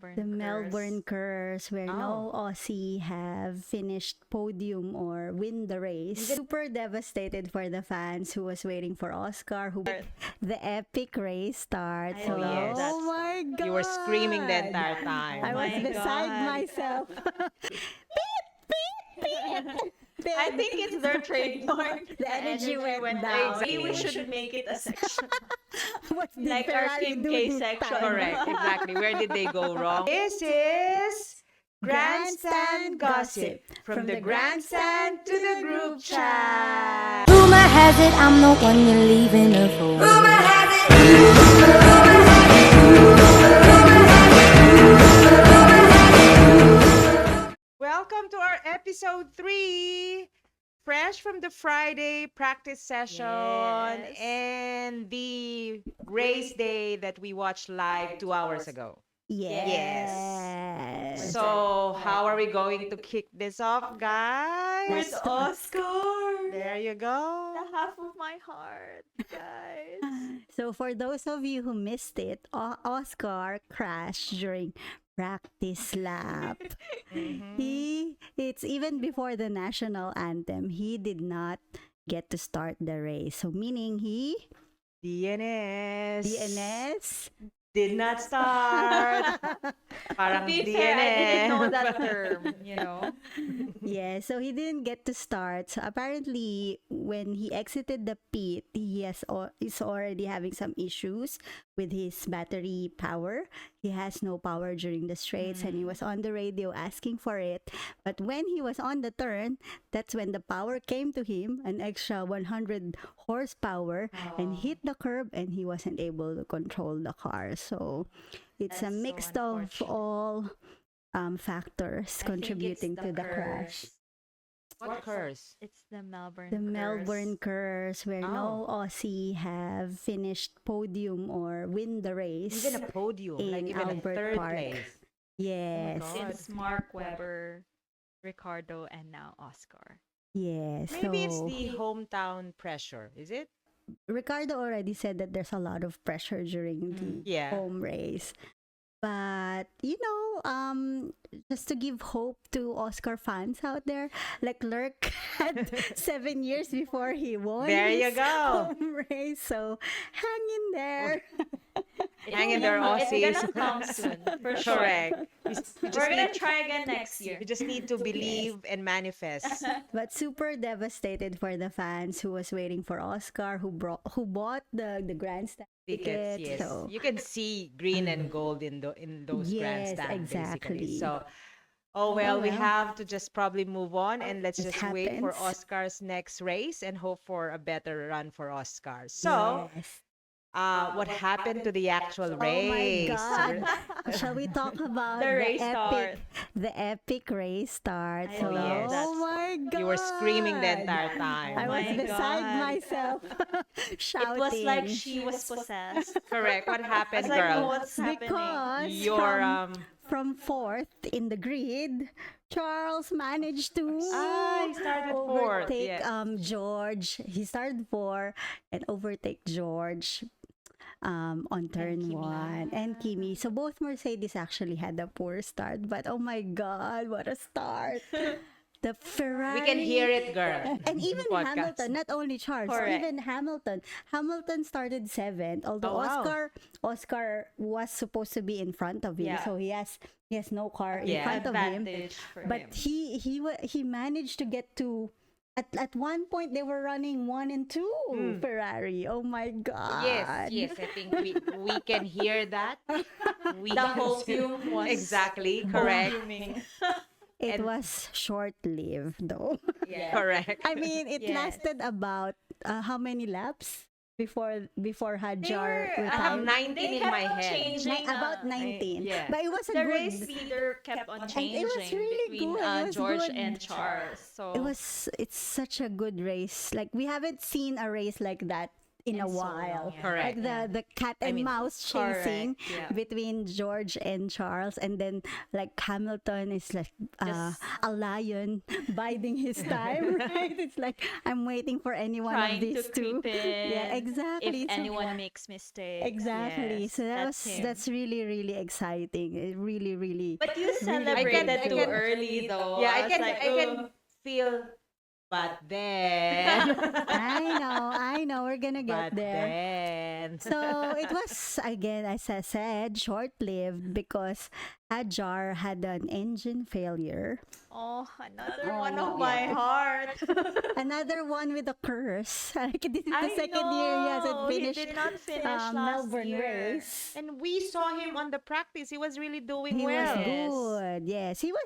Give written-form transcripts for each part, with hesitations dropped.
The Melbourne curse, where no Oh. Aussie have finished podium or win the race. Super devastated for the fans who was waiting for Oscar, who the epic race start. I So, love that oh my god, You were screaming the entire time. I Oh was my beside God. myself. I think it's their trademark. The energy went down. Exactly. Maybe we should make it a section. What did Like our Ferrari Team do K this section. time? Correct, exactly. Where did they go wrong? This is Grandstand Gossip. From the grandstand to the group chat. Rumor has it I'm the one you're leaving her for. Rumor has it. Welcome to our episode 3. Fresh from the Friday practice session Yes. and the race day that we watched live 2 hours ago. Yes. So, how are we going to kick this off, guys? Where's Oscar? There you go. The half of my heart, guys. So for those of you who missed it, Oscar crashed during practice lap. It's even before the national anthem, he did not get to start the race. So meaning DNS did not start. Parang To be fair, I didn't know DNF. that term, Yeah, so he didn't get to start. So apparently, when he exited the pit, he's already having some issues with his battery power. He has no power during the straights, and he was on the radio asking for it. But when he was on the turn, that's when the power came to him, an extra 100 horsepower, and hit the curb, and he wasn't able to control the car. So it's a That's so mix of unfortunate. all factors I think contributing it's to the crash. curse. What curse? It's the Melbourne The curse. Melbourne curse, where no Aussie have finished podium or win the race. Even a podium, like in even a Albert third Park. place. Yes, God. Since Mark Webber, Ricardo, and now Oscar. yes. Maybe it's So the hometown pressure, is it? Ricardo already said that there's a lot of pressure during the Yeah. home race. But just to give hope to Oscar fans out there, Leclerc had 7 years before he won. There you his go. home race. So hang in there. Hang in there, Aussies. It's gonna come soon, for sure. Correct. You just We're gonna need- try again next year. You just need to believe and manifest. But super devastated for the fans who was waiting for Oscar, who bought the grandstand Tickets, ticket. yes. So You can see green and gold in those Yes, grandstands, exactly. basically. So, we well. have to just probably move on and let's It just wait for happens. Oscar's next race and hope for a better run for Oscar. So, yes. what happened to the actual Oh my race? God. Shall we talk about The race start. the epic race start? I So, love that. oh my God. You were screaming the entire time. I Oh was my beside God. myself shouting. It was like she was possessed. Correct. What I happened, was like, girl? oh, what's happening? because Your from fourth in the grid, Charles managed to he started fourth. overtake Yes. George. He started fourth and overtake George on turn Kimi. 1 and Kimi. So both Mercedes actually had a poor start, but oh my God, what a start! The Ferrari. We can hear it, girl. And even Podcast. Hamilton, not only Charles, Correct. even Hamilton. Hamilton started 7th, although Oh, wow. Oscar was supposed to be in front of him, Yeah. so he has no car in Yeah. front of him. Advantage for But him. he managed to get to. At one point, they were running 1 and 2 Ferrari. Oh my God! Yes. I think we can hear that. We The can whole see- fume was exactly correct. fuming. It And- was short-lived, though. Yeah. Correct. I mean, it Yes. lasted about how many laps before Hadjar were- I have retired? 19 They in kept my on head. changing, About 19. yeah. But it was a The good. race leader kept on it changing was really between good. It was George good. and Charles. So It's such a good race. Like we haven't seen a race like that in a In so while. long, yeah. Correct. Like the cat and mouse chasing Correct, yeah. between George and Charles, and then like Hamilton is like Just a lion biding his time, right? It's like I'm waiting for any one of trying to these two. creep in. Yeah, exactly. If So- anyone makes mistakes. Exactly. Yes, So him. that's really really exciting. It really really. But you really celebrated I too can- early though. Yeah, I was can like, I can feel, but then, I know. We're gonna get but there. then. So it was again, as I said, short-lived because Hajar had an engine failure. Oh, another Oh, one of yeah. my heart. Another one with a curse. Like this is the I second year he hasn't know, finished He did not finish last Melbourne year. race. And we saw him on the practice. He was really doing He well. was Yes. good. Yes, he was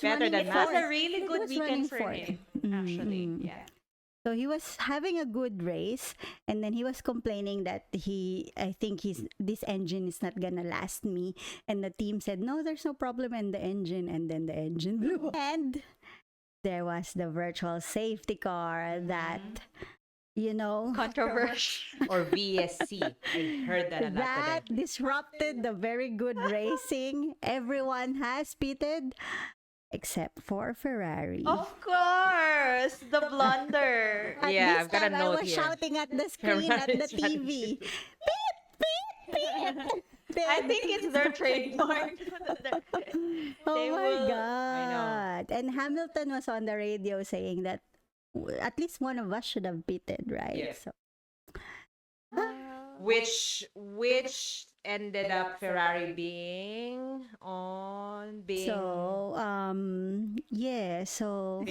Better running than It Matt. was fourth. a really He good was running weekend for fourth. him, Mm, actually. mm. Yeah. So he was having a good race, and then he was complaining that I think this engine is not gonna last me. And the team said, no, there's no problem in the engine, and then the engine blew. And there was the virtual safety car that, you know, Controversial. Or VSC. I heard that a lot that today. disrupted the very good racing. Everyone has pitted except for Ferrari. Of course, the blunder. At Yeah, this I've got a time, I note was here. shouting at the screen at the Ferrari's running TV. Beep, beep, beep. I think it's their trademark. Oh They my will- God. And Hamilton was on the radio saying that at least one of us should have pitted, right? Yeah. So, Which ended up Ferrari being yeah, so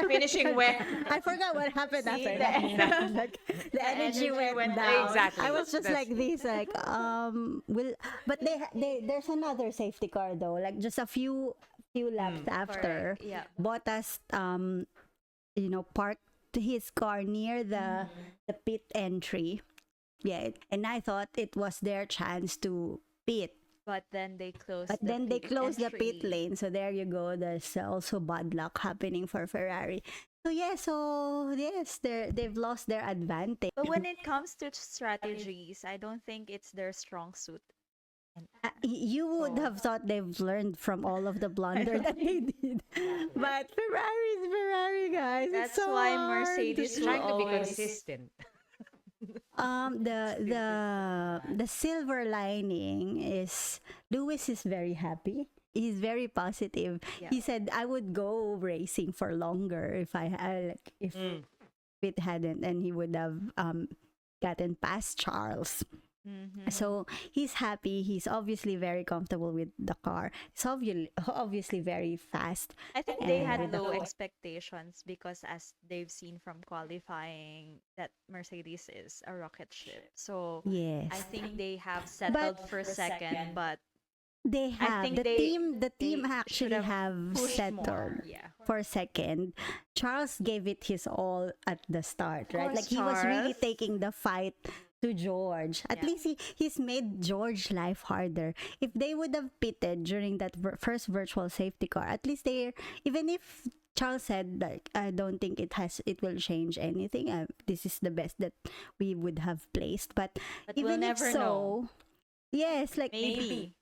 finishing where I forgot what happened See, after the that. Like, the energy energy went went down. Exactly. I was just That's- like this, like but there's another safety car though, like just a few laps after. Correct, yeah. Bottas parked his car near the pit entry. Yeah, and I thought it was their chance to pit. But then they closed. But then they closed the pit lane. So there you go. There's also bad luck happening for Ferrari. So yes, they've lost their advantage. But when it comes to strategies, I don't think it's their strong suit. You would have thought they've learned from all of the blunder that they did. But Ferrari's Ferrari, guys. That's it's so why hard. Mercedes trying to be always- consistent. The silver lining is Lewis is very happy. He's very positive. Yeah. He said, "I would go racing for longer if if it hadn't," and he would have gotten past Charles. Mhm. So he's happy. He's obviously very comfortable with the car. It's obviously very fast. I think they And had with the low whole- expectations because as they've seen from qualifying that Mercedes is a rocket ship. So Yes, I think they have settled for second, but they have think the they- team. The they team should actually have have pushed settled more. Yeah. for second. Charles gave it his all at the start, right? course, Like he was really Charles. taking the fight to George. At Yeah. least he's made George life harder. If they would have pitted during that first virtual safety car, at least even if Charles said like I don't think it will change anything. This is the best that we would have placed, but But we'll even if never so, know. yes, like Maybe.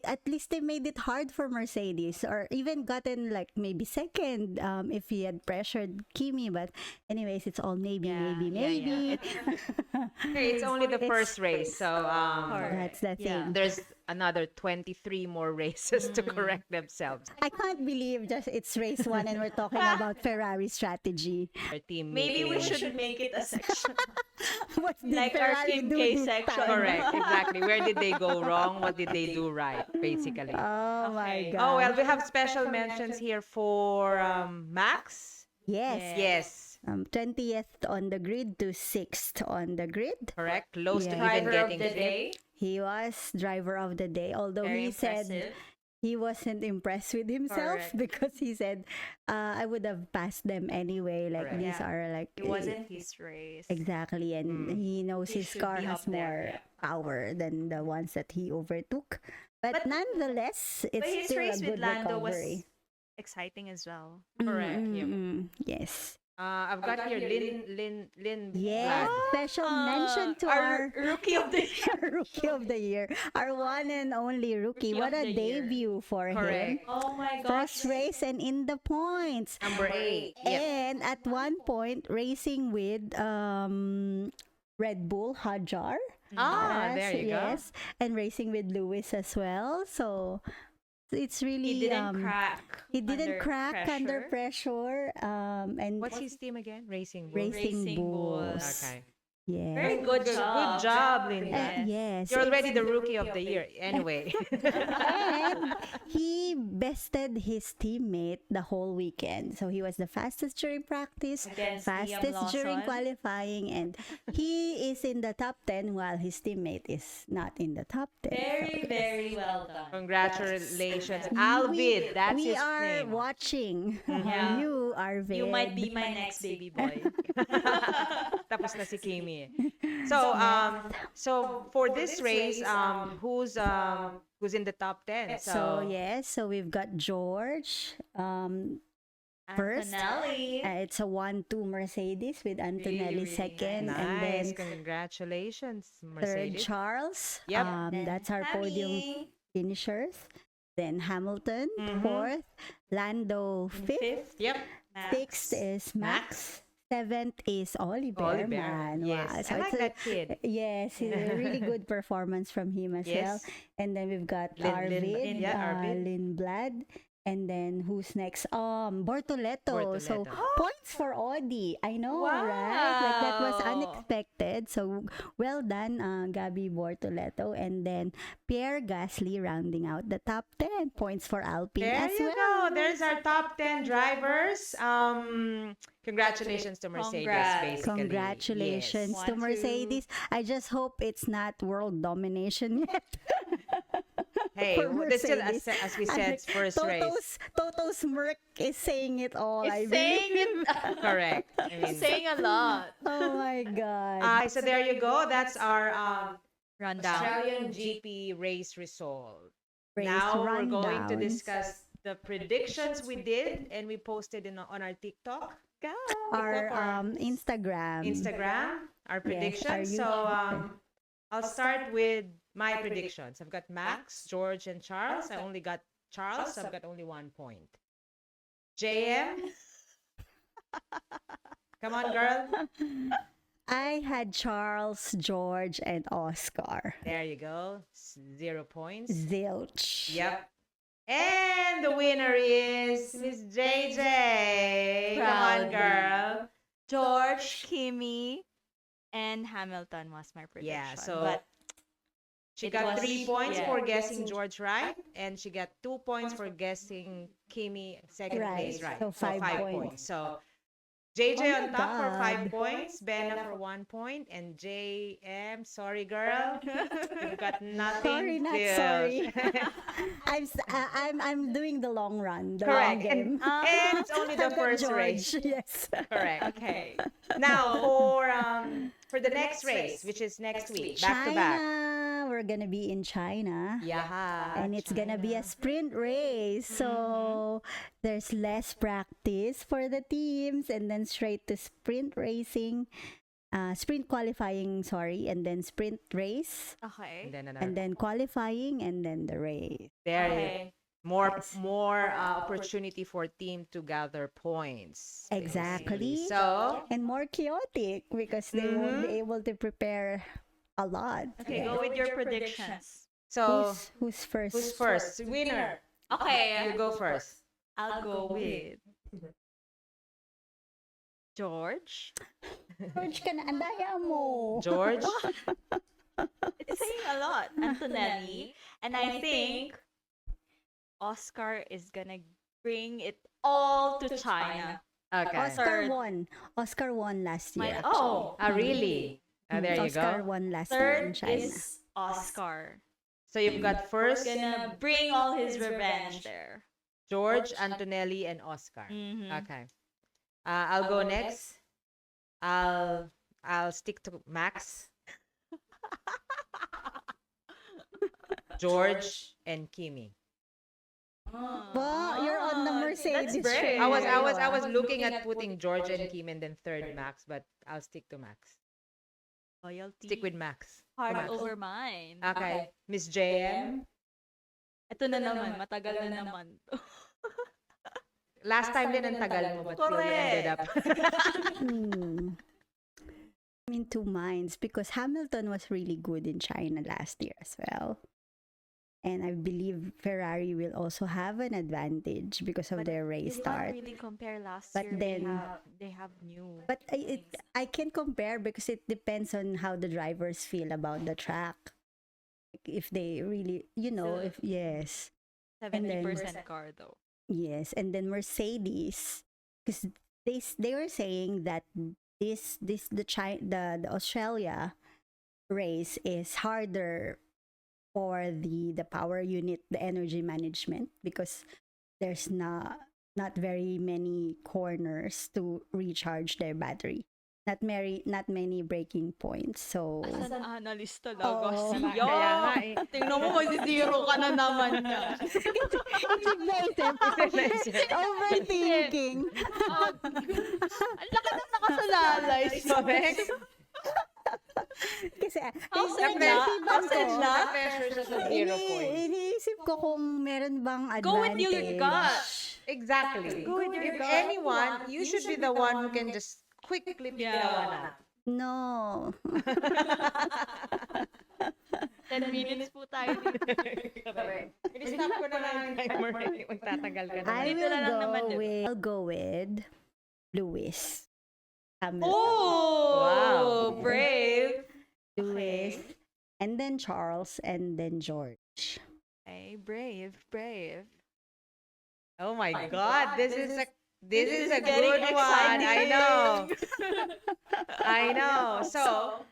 at least they made it hard for Mercedes, or even gotten like maybe second if he had pressured Kimi. But anyways, it's all maybe. Yeah. Hey, it's only the first race, so That's the thing. Yeah. there's another 23 more races to correct themselves. I can't believe just it's race one and we're talking about Ferrari strategy. Our team Maybe we meeting. should make it a section. What did Like our Ferrari Kim do K this section. time? Correct, exactly. Where did they go wrong? What did they do right, basically? Oh my Okay. god. Oh, well, we have special mentions here for Max. Yes. Yes, 20th on the grid to 6th on the grid. correct. Close to Yeah. even Driver of getting the fifth. day. He was driver of the day, although Very he said impressive. he wasn't impressed with himself Correct. because he said, I would have passed them anyway. Like Correct. these Yeah. are like It wasn't his race. exactly, and he knows He his should car be has up there, more power than the ones that he overtook. But nonetheless, it's But his still a race good with Lando recovery. was exciting as well. Correct, yeah. Yes. I've got here Lynn Yes, Blad. special mention to our our rookie of the year. rookie of the year, our one and only rookie. Rookie What of a the year. debut for him. Correct. Oh my First gosh. race and in the points. Number 8. Yep. And at one point, racing with Red Bull Hajar. There you go. Yes, and racing with Lewis as well. So it's really He didn't crack. He didn't under crack under pressure. And What's his team again? Racing Bull. Racing Racing Bulls. Bulls. Okay. Yeah. Very good job. Good job, Linda. Yes. Yes. You're already the rookie of the year. Anyway. And he bested his teammate the whole weekend. So he was the fastest during practice, Against Liam fastest during Lawson. qualifying, and he is in the top 10 while his teammate is not in the top 10. Very, very well done. Congratulations, Alvid. That's we his are name. watching Yeah. you, Arvid. You might be my next baby boy. Tapos na si Kimi. So for this race, who's in the top 10? So yes, so we've got George. First, Antonelli. it's a 1-2 Mercedes with Antonelli really second, Nice. and then Congratulations, third Mercedes. Charles. Yep. Then That's our podium Hammy. finishers. Then Hamilton Mhm. fourth, Lando fifth, Fifth. Yep. Max. sixth is Max, seventh is Oliver. Oliver. Man. Yes. Wow. So I like it's a- that kid. Yes, it's a really good performance from him as well. Yes. And then we've got Lin- Arvid, Lin- yeah, Arvid. Lindblad. And then who's next? Bortoleto. So Bortoleto. points for Audi. I know, right? Like that was Wow. unexpected. So well done, Gabby Bortoleto. And then Pierre Gasly rounding out the top 10 points for Alpine There as you well. go. There's our top 10 drivers. Congratulations to Mercedes, Congrats. basically. Congratulations Yes. to 1, 2. Mercedes. I just hope it's not world domination yet. Hey, for that's still, Mercedes. as we said, first race. Toto's Merc is saying it all. I It's believe. saying it. Correct. I mean, It's saying a lot. Oh my God. so there you go. That's our Rundown. Australian GP race result. Race Now we're going to rundown. discuss the predictions we did and we posted on our TikTok, Our our Instagram. our Yes, predictions. So I'll start with my predictions. I've got Max, George, and Charles. I only got Charles, so I've got only 1 point. JM, come on, girl. I had Charles, George, and Oscar. There you go. 0 points. Zilch. Yep. And the winner is Miss JJ. Come on, Proud. girl. George, Kimi, and Hamilton was my prediction. Yeah, so but she it got was- 3 points yeah. for guessing George right, and she got 2 points for guessing Kimi second Right, place right. so 5 points. So JJ Oh on my top for 5 God. points, Benna for 1 point, and JM, sorry girl, you got nothing. Sorry, not still. sorry. I'm doing the long run, the long Correct. game. And it's only the I've got first George, race. Yes. Correct. okay. Now for the next race, which is next week, back to back. China. We're gonna be in China. Yeah. And it's gonna be a sprint race, so there's less practice for the teams, and then straight to sprint racing, sprint qualifying, sorry, and then sprint race, Okay. And then another. and then qualifying, and then the race. There you Okay. more opportunity for team to gather points. Exactly. basically. So And more chaotic because they won't be able to prepare a lot. Okay, go with your predictions. Who's first? who's first? Winner. Okay. You go first. I'll go with George. George ka na, andaya mo. George. It's saying a lot. Antonelli. And I think Oscar is gonna bring it all to China. Okay. Oscar Third. won. Oscar won last year. My, oh, Really? There you Oscar go. won last year in third China. is Oscar. So you've got first Gonna bring all his revenge there. George, Antonelli, and Oscar. Mhm. Okay. I'll go next. I'll stick to Max, George, and Kimi. Wow, you're on the Mercedes That's brave. train. I was looking at putting George and Kim and then third Max, but I'll stick to Max. Loyalty. Stick with Max. Heart Max. over mine. Okay. Miss JM. Ito na naman, matagal na naman. Last time din ang tagal mo, but still you ended up. I'm in two minds because Hamilton was really good in China last year as well. And I believe Ferrari will also have an advantage because of their race You start. can't really compare last But year. then- they have new. But I can compare because it depends on how the drivers feel about the track. If they really, Still- if yes. 70% car though. Yes, and then Mercedes, because they were saying that the Australia race is harder for the power unit, the energy management, because there's not very many corners to recharge their battery. Not many braking points. So As an analyst talaga Oo, siya. Kaya nga eh. Tingnan mo, mag-zero ka na naman niya. overthinking. Ang laki na nakasalalay. Correct. Kasi How's it iniisip na? ko- How's it na? Pressure siya sa 0 points. Iniisip ko kung meron bang advantage. Go with your gut. Exactly. Go with your If gut. anyone, you should be the one who can just quickly pick that one up. No. 10 minutes po tayo dito. I-stop ko na lang yung timer. Magtatagal ka na. Dito na lang naman, di ba? I'll go with Lewis. Hamilton. Oh! Wow. Brave. Lewis. And then Charles. And then George. Okay, brave. Oh my God, this is a getting good one. exciting. I know. I know. So,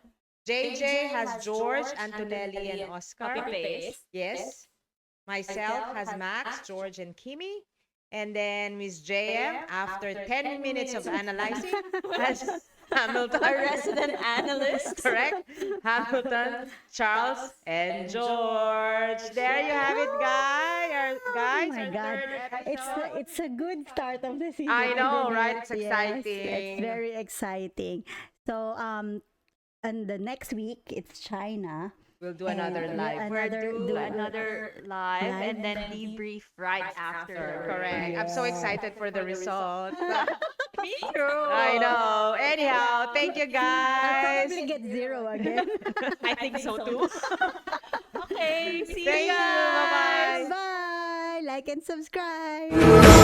JJ has George, Antonelli, and Oscar. Copy-paste. Yes. Myself has Max, George, and Kimi. And then Miss JM, after 10 minutes of analyzing, has Hamilton. A resident analyst. Correct. Hamilton, Charles, and George. There you have it, guys. Oh Guys, my our God. third episode. It's a good start of the season. I know, isn't right? it? It's exciting. Yes, it's very exciting. So, and the next week, it's China. We'll do another And live. Do another live and then debrief right after. Correct. I'm so excited for the result. Me too. I know. Anyhow, thank you I'll guys. probably get 0 again. I think so too. Okay, see Thank you you. guys. Bye-bye. Bye. Like and subscribe.